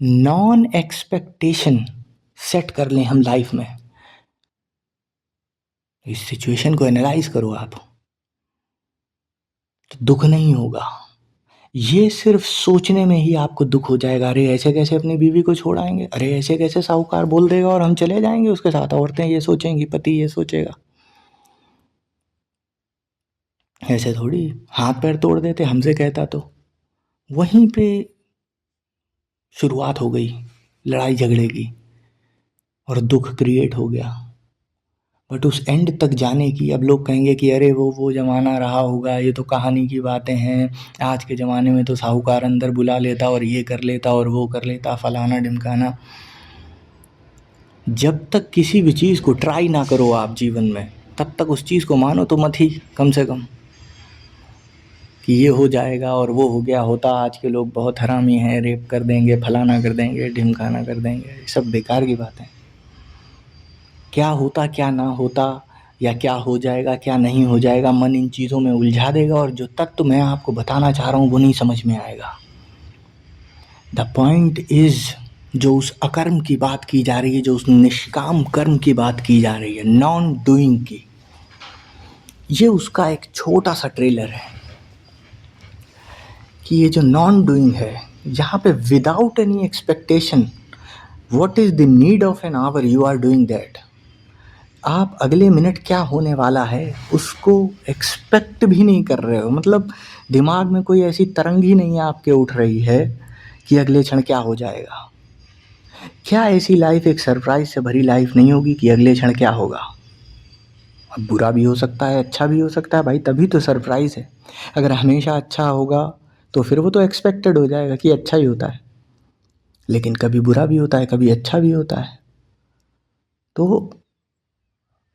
नॉन एक्सपेक्टेशन सेट कर लें हम लाइफ में, इस सिचुएशन को एनालाइज करो आप, तो दुख नहीं होगा। ये सिर्फ सोचने में ही आपको दुख हो जाएगा, अरे ऐसे कैसे अपनी बीवी को छोड़ आएंगे, अरे ऐसे कैसे साहूकार बोल देगा और हम चले जाएंगे उसके साथ, औरतें ये सोचेंगी, पति ये सोचेगा। ऐसे थोड़ी हाथ पैर तोड़ देते हमसे कहता तो। वहीं पे शुरुआत हो गई लड़ाई झगड़े की और दुख क्रिएट हो गया। बट उस एंड तक जाने की, अब लोग कहेंगे कि अरे वो ज़माना रहा होगा, ये तो कहानी की बातें हैं, आज के ज़माने में तो साहूकार अंदर बुला लेता और ये कर लेता और वो कर लेता, फलाना ढिमकाना। जब तक किसी भी चीज़ को ट्राई ना करो आप जीवन में, तब तक उस चीज़ को मानो तो मत ही, कम से कम, कि ये हो जाएगा और वो हो गया होता। आज के लोग बहुत हरामी हैं, रेप कर देंगे, फलाना कर देंगे, ढिमकाना कर देंगे, ये सब बेकार की बातें। क्या होता क्या ना होता, या क्या हो जाएगा क्या नहीं हो जाएगा, मन इन चीज़ों में उलझा देगा और जो तत्व मैं आपको बताना चाह रहा हूँ वो नहीं समझ में आएगा। द पॉइंट इज़, जो उस अकर्म की बात की जा रही है, जो उस निष्काम कर्म की बात की जा रही है, नॉन डूइंग की, ये उसका एक छोटा सा ट्रेलर है कि ये जो नॉन डूइंग है, यहाँ पे without any expectation, what is the need of an hour, you are doing that. आप अगले मिनट क्या होने वाला है उसको एक्सपेक्ट भी नहीं कर रहे हो, मतलब दिमाग में कोई ऐसी तरंग ही नहीं आपके उठ रही है कि अगले क्षण क्या हो जाएगा। क्या ऐसी लाइफ एक सरप्राइज से भरी लाइफ नहीं होगी कि अगले क्षण क्या होगा। अब बुरा भी हो सकता है, अच्छा भी हो सकता है भाई, तभी तो सरप्राइज है। अगर हमेशा अच्छा होगा तो फिर वो तो एक्सपेक्टेड हो जाएगा कि अच्छा ही होता है, लेकिन कभी बुरा भी होता है, कभी अच्छा भी होता है। तो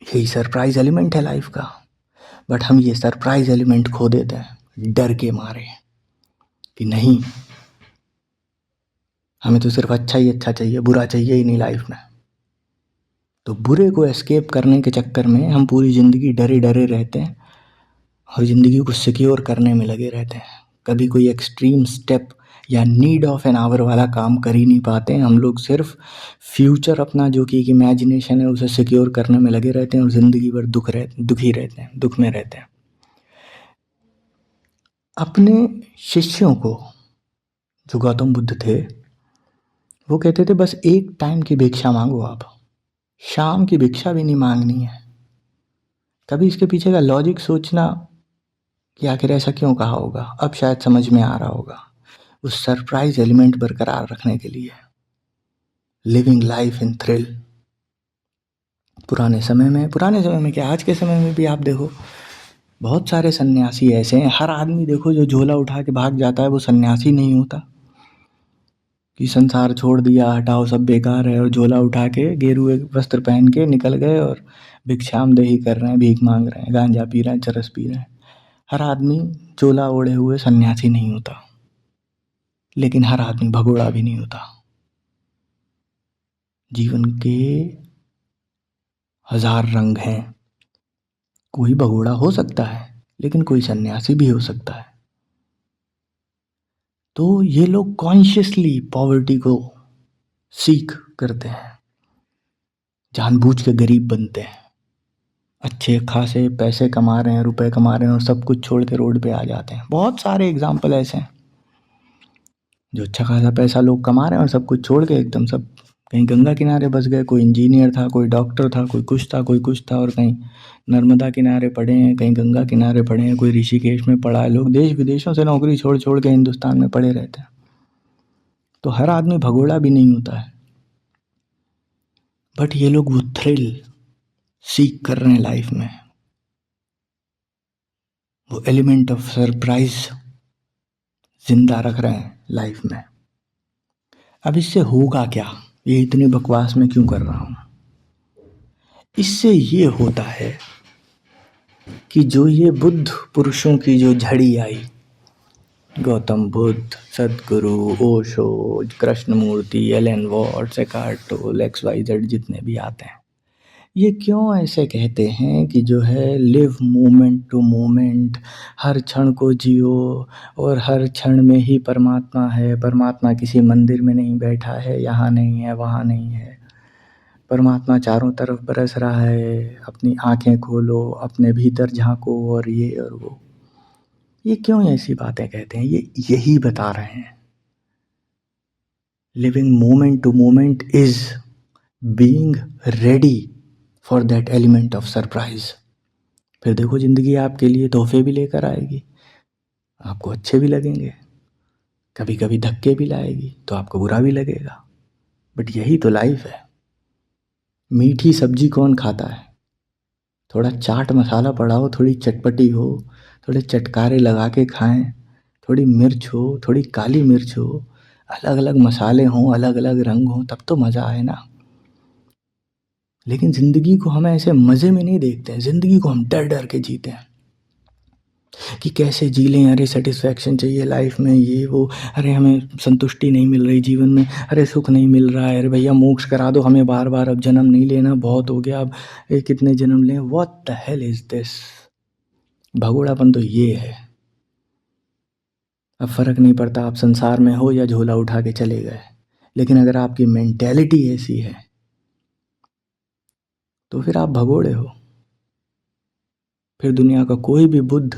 यही सरप्राइज एलिमेंट है लाइफ का। बट हम ये सरप्राइज एलिमेंट खो देते हैं डर के मारे कि नहीं, हमें तो सिर्फ अच्छा ही अच्छा चाहिए, बुरा चाहिए ही नहीं लाइफ में। तो बुरे को एस्केप करने के चक्कर में हम पूरी ज़िंदगी डरे डरे रहते हैं और ज़िंदगी को सिक्योर करने में लगे रहते हैं। कभी कोई एक्सट्रीम स्टेप या नीड ऑफ एन आवर वाला काम कर ही नहीं पाते हैं। हम लोग सिर्फ फ्यूचर अपना जो कि एक इमेजिनेशन है उसे सिक्योर करने में लगे रहते हैं और ज़िंदगी भर दुखी रहते हैं, दुख में रहते हैं। अपने शिष्यों को, जो गौतम बुद्ध थे, वो कहते थे बस एक टाइम की भिक्षा मांगो आप, शाम की भिक्षा भी नहीं मांगनी है। कभी इसके पीछे का लॉजिक सोचना कि आखिर ऐसा क्यों कहा होगा, अब शायद समझ में आ रहा होगा। उस सरप्राइज एलिमेंट बरकरार रखने के लिए, लिविंग लाइफ इन थ्रिल। पुराने समय में क्या, आज के समय में भी आप देखो बहुत सारे सन्यासी ऐसे हैं। हर आदमी देखो जो झोला उठा के भाग जाता है वो सन्यासी नहीं होता, कि संसार छोड़ दिया, हटाओ सब बेकार है, और झोला उठा के गेरुए वस्त्र पहन के निकल गए और भिक्षाम देही कर रहे हैं, भीख मांग रहे हैं, गांजा पी रहे हैं, चरस पी रहे हैं। हर आदमी चोला ओढ़े हुए सन्यासी नहीं होता, लेकिन हर आदमी भगोड़ा भी नहीं होता। जीवन के हजार रंग हैं। कोई भगोड़ा हो सकता है लेकिन कोई सन्यासी भी हो सकता है। तो ये लोग कॉन्शियसली पॉवर्टी को सीख करते हैं, जानबूझ के गरीब बनते हैं, अच्छे खासे पैसे कमा रहे हैं, रुपए कमा रहे हैं और सब कुछ छोड़ के रोड पे आ जाते हैं। बहुत सारे एग्जाम्पल ऐसे हैं जो अच्छा खासा पैसा लोग कमा रहे हैं और सब कुछ छोड़ के एकदम सब कहीं गंगा किनारे बस गए। कोई इंजीनियर था, कोई डॉक्टर था, कोई कुछ था, कोई कुछ था, और कहीं नर्मदा किनारे पड़े हैं, कहीं गंगा किनारे पड़े हैं, कोई ऋषिकेश में पड़ा है। लोग देश विदेशों से नौकरी छोड़ छोड़ के हिंदुस्तान में पड़े रहते हैं। तो हर आदमी भगोड़ा भी नहीं होता है, बट ये लोग वो थ्रिल सीख कर रहे हैं लाइफ में, वो एलिमेंट ऑफ सरप्राइज जिंदा रख रहे हैं लाइफ में। अब इससे होगा क्या, ये इतनी बकवास में क्यों कर रहा हूँ? इससे ये होता है कि जो ये बुद्ध पुरुषों की जो झड़ी आई, Gautam Buddha, Sadhguru, Osho, Krishnamurti, Alan Watts, Eckhart Tolle, XYZ जितने भी आते हैं, ये क्यों ऐसे कहते हैं कि जो है लिव मोमेंट टू मोमेंट, हर क्षण को जियो और हर क्षण में ही परमात्मा है। परमात्मा किसी मंदिर में नहीं बैठा है, यहाँ नहीं है, वहाँ नहीं है। परमात्मा चारों तरफ बरस रहा है, अपनी आंखें खोलो, अपने भीतर झांको, और ये और वो। ये क्यों ऐसी बातें कहते हैं? ये यही बता रहे हैं, living moment to moment is being ready for that element of surprise. फिर देखो जिंदगी आपके लिए तोहफे भी लेकर आएगी, आपको अच्छे भी लगेंगे, कभी कभी धक्के भी लाएगी तो आपको बुरा भी लगेगा, बट यही तो लाइफ है। मीठी सब्जी कौन खाता है? थोड़ा चाट मसाला पड़ा हो, थोड़ी चटपटी हो, थोड़े चटकारे लगा के खाएं, थोड़ी मिर्च हो, थोड़ी काली मिर्च हो, अलग अलग मसाले हों, अलग अलग रंग हों, तब तो मज़ा आए ना। लेकिन ज़िंदगी को हम ऐसे मज़े में नहीं देखते हैं, ज़िंदगी को हम डर डर के जीते हैं कि कैसे जी लें, अरे सेटिस्फैक्शन चाहिए लाइफ में, ये वो, अरे हमें संतुष्टि नहीं मिल रही जीवन में, अरे सुख नहीं मिल रहा है, अरे भैया मोक्ष करा दो हमें, बार बार अब जन्म नहीं लेना, बहुत हो गया, अब कितने जन्म लें। What the hell is this? भगोड़ापन तो ये है। अब फ़र्क नहीं पड़ता आप संसार में हो या झोला उठा के चले गए, लेकिन अगर आपकी मेंटेलिटी ऐसी है तो फिर आप भगोड़े हो। फिर दुनिया का कोई भी बुद्ध,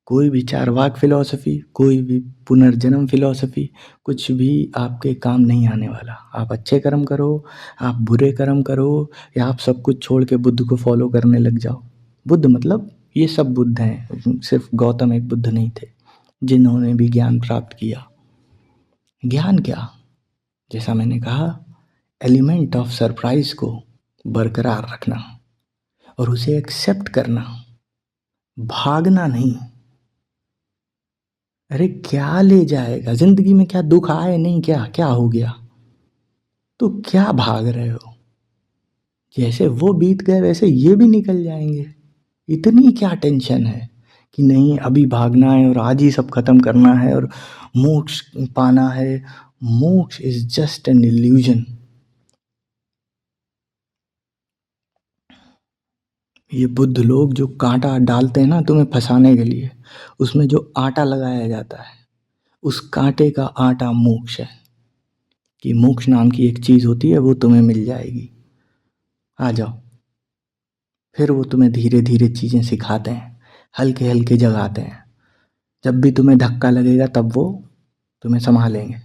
कोई भी चारवाक फिलॉसफी, कोई भी पुनर्जन्म फिलॉसफी, कुछ भी आपके काम नहीं आने वाला। आप अच्छे कर्म करो, आप बुरे कर्म करो, या आप सब कुछ छोड़ के बुद्ध को फॉलो करने लग जाओ। बुद्ध मतलब ये सब बुद्ध हैं, सिर्फ गौतम एक बुद्ध नहीं थे जिन्होंने भी ज्ञान प्राप्त किया। ज्ञान क्या? जैसा मैंने कहा, एलिमेंट ऑफ सरप्राइज को बरकरार रखना और उसे एक्सेप्ट करना, भागना नहीं। अरे क्या ले जाएगा जिंदगी में? क्या दुख आए नहीं? क्या क्या हो गया? तो क्या भाग रहे हो? जैसे वो बीत गए वैसे ये भी निकल जाएंगे। इतनी क्या टेंशन है कि नहीं अभी भागना है और आज ही सब खत्म करना है और मोक्ष पाना है? मोक्ष इज जस्ट एन इल्यूजन। ये बुद्ध लोग जो कांटा डालते हैं ना तुम्हें फंसाने के लिए, उसमें जो आटा लगाया जाता है, उस कांटे का आटा मोक्ष है। कि मोक्ष नाम की एक चीज़ होती है, वो तुम्हें मिल जाएगी, आ जाओ। फिर वो तुम्हें धीरे धीरे चीज़ें सिखाते हैं, हल्के हल्के जगाते हैं। जब भी तुम्हें धक्का लगेगा तब वो तुम्हें संभालेंगे।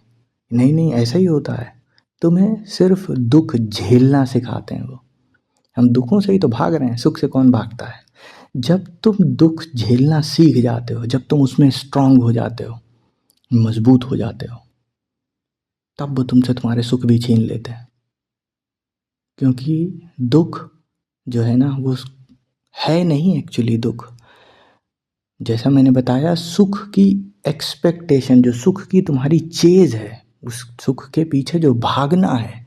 नहीं नहीं, ऐसा ही होता है। तुम्हें सिर्फ दुख झेलना सिखाते हैं वो। हम दुखों से ही तो भाग रहे हैं, सुख से कौन भागता है? जब तुम दुख झेलना सीख जाते हो, जब तुम उसमें स्ट्रांग हो जाते हो, मजबूत हो जाते हो, तब वो तुमसे तुम्हारे सुख भी छीन लेते हैं। क्योंकि दुख जो है ना, वो है नहीं एक्चुअली दुख। जैसा मैंने बताया, सुख की एक्सपेक्टेशन, जो सुख की तुम्हारी चेज है, उस सुख के पीछे जो भागना है,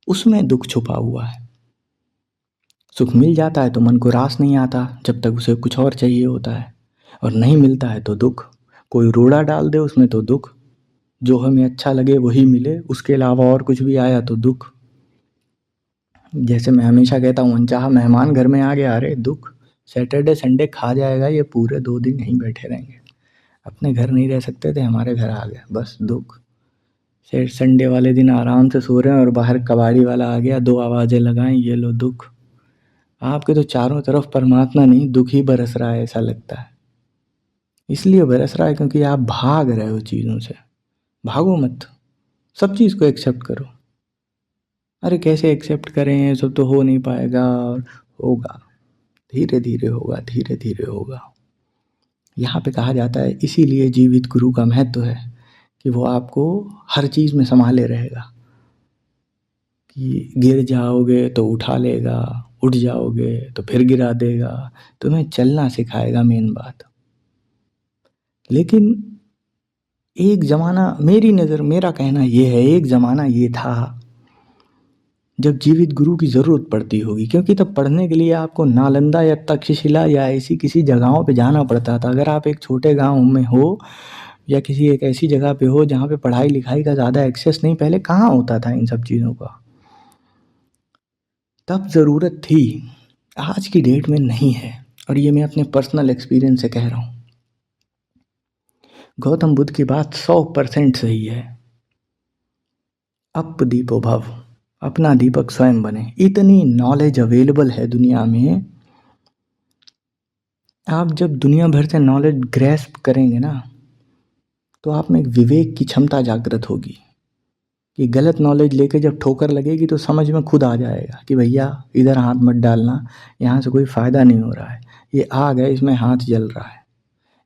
उसमें दुख छुपा हुआ है। सुख मिल जाता है तो मन को रास नहीं आता, जब तक उसे कुछ और चाहिए होता है, और नहीं मिलता है तो दुख। कोई रोड़ा डाल दे उसमें तो दुख, जो हमें अच्छा लगे वही मिले, उसके अलावा और कुछ भी आया तो दुख। जैसे मैं हमेशा कहता हूँ, अनचाहा मेहमान घर में आ गया, अरे दुख। सैटरडे संडे खा जाएगा, ये पूरे 2 दिन यहीं बैठे रहेंगे। अपने घर नहीं रह सकते थे, हमारे घर आ गए, बस दुख। फिर संडे वाले दिन आराम से सो रहे हैं और बाहर कबाड़ी वाला आ गया, 2 आवाज़ें लगाएं, ये लो दुख। आपके तो चारों तरफ परमात्मा नहीं, दुख ही बरस रहा है ऐसा लगता है। इसलिए बरस रहा है क्योंकि आप भाग रहे हो चीज़ों से। भागो मत, सब चीज़ को एक्सेप्ट करो। अरे कैसे एक्सेप्ट करें, ये सब तो हो नहीं पाएगा। और होगा, धीरे धीरे होगा, धीरे धीरे होगा। यहाँ पे कहा जाता है, इसीलिए जीवित गुरु का महत्व है कि वो आपको हर चीज़ में संभाले रहेगा। कि गिर जाओगे तो उठा लेगा, उठ जाओगे तो फिर गिरा देगा, तुम्हें चलना सिखाएगा, मेन बात। लेकिन एक ज़माना, मेरी नज़र, मेरा कहना ये है, एक ज़माना ये था जब जीवित गुरु की ज़रूरत पड़ती होगी, क्योंकि तब पढ़ने के लिए आपको नालंदा या तक्षशिला या ऐसी किसी जगहों पे जाना पड़ता था। अगर आप एक छोटे गाँव में हो या किसी एक ऐसी जगह पे हो जहाँ पे पढ़ाई लिखाई का ज़्यादा एक्सेस नहीं, पहले कहाँ होता था इन सब चीज़ों का, तब ज़रूरत थी, आज की डेट में नहीं है। और ये मैं अपने पर्सनल एक्सपीरियंस से कह रहा हूँ। गौतम बुद्ध की बात 100% सही है। अप दीपो भव, अपना दीपक स्वयं बने। इतनी नॉलेज अवेलेबल है दुनिया में, आप जब दुनिया भर से नॉलेज ग्रैस्प करेंगे ना, तो आप में एक विवेक की क्षमता जागृत होगी कि गलत नॉलेज लेके जब ठोकर लगेगी तो समझ में खुद आ जाएगा कि भैया इधर हाथ मत डालना, यहाँ से कोई फ़ायदा नहीं हो रहा है, ये आग है इसमें हाथ जल रहा है।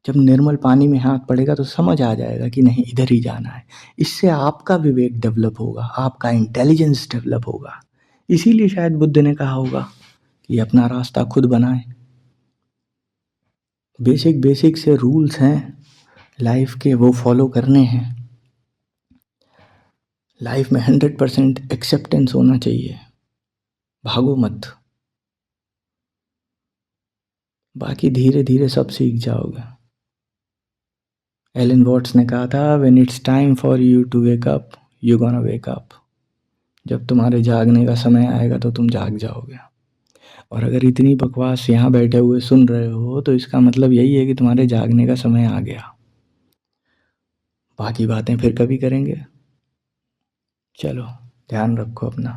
जब निर्मल पानी में हाथ पड़ेगा तो समझ आ जाएगा कि नहीं इधर ही जाना है। इससे आपका विवेक डेवलप होगा, आपका इंटेलिजेंस डेवलप होगा। इसीलिए शायद बुद्ध ने कहा होगा कि अपना रास्ता खुद बनाएं। बेसिक बेसिक से रूल्स हैं लाइफ के, वो फॉलो करने हैं। लाइफ में 100% एक्सेप्टेंस होना चाहिए, भागो मत, बाकी धीरे धीरे सब सीख जाओगे। एलन वॉट्स ने कहा था, when it's time for you to wake up you gonna wake up. जब तुम्हारे जागने का समय आएगा तो तुम जाग जाओगे। और अगर इतनी बकवास यहाँ बैठे हुए सुन रहे हो तो इसका मतलब यही है कि तुम्हारे जागने का समय आ गया। बाकी बातें फिर कभी करेंगे। चलो, ध्यान रखो अपना।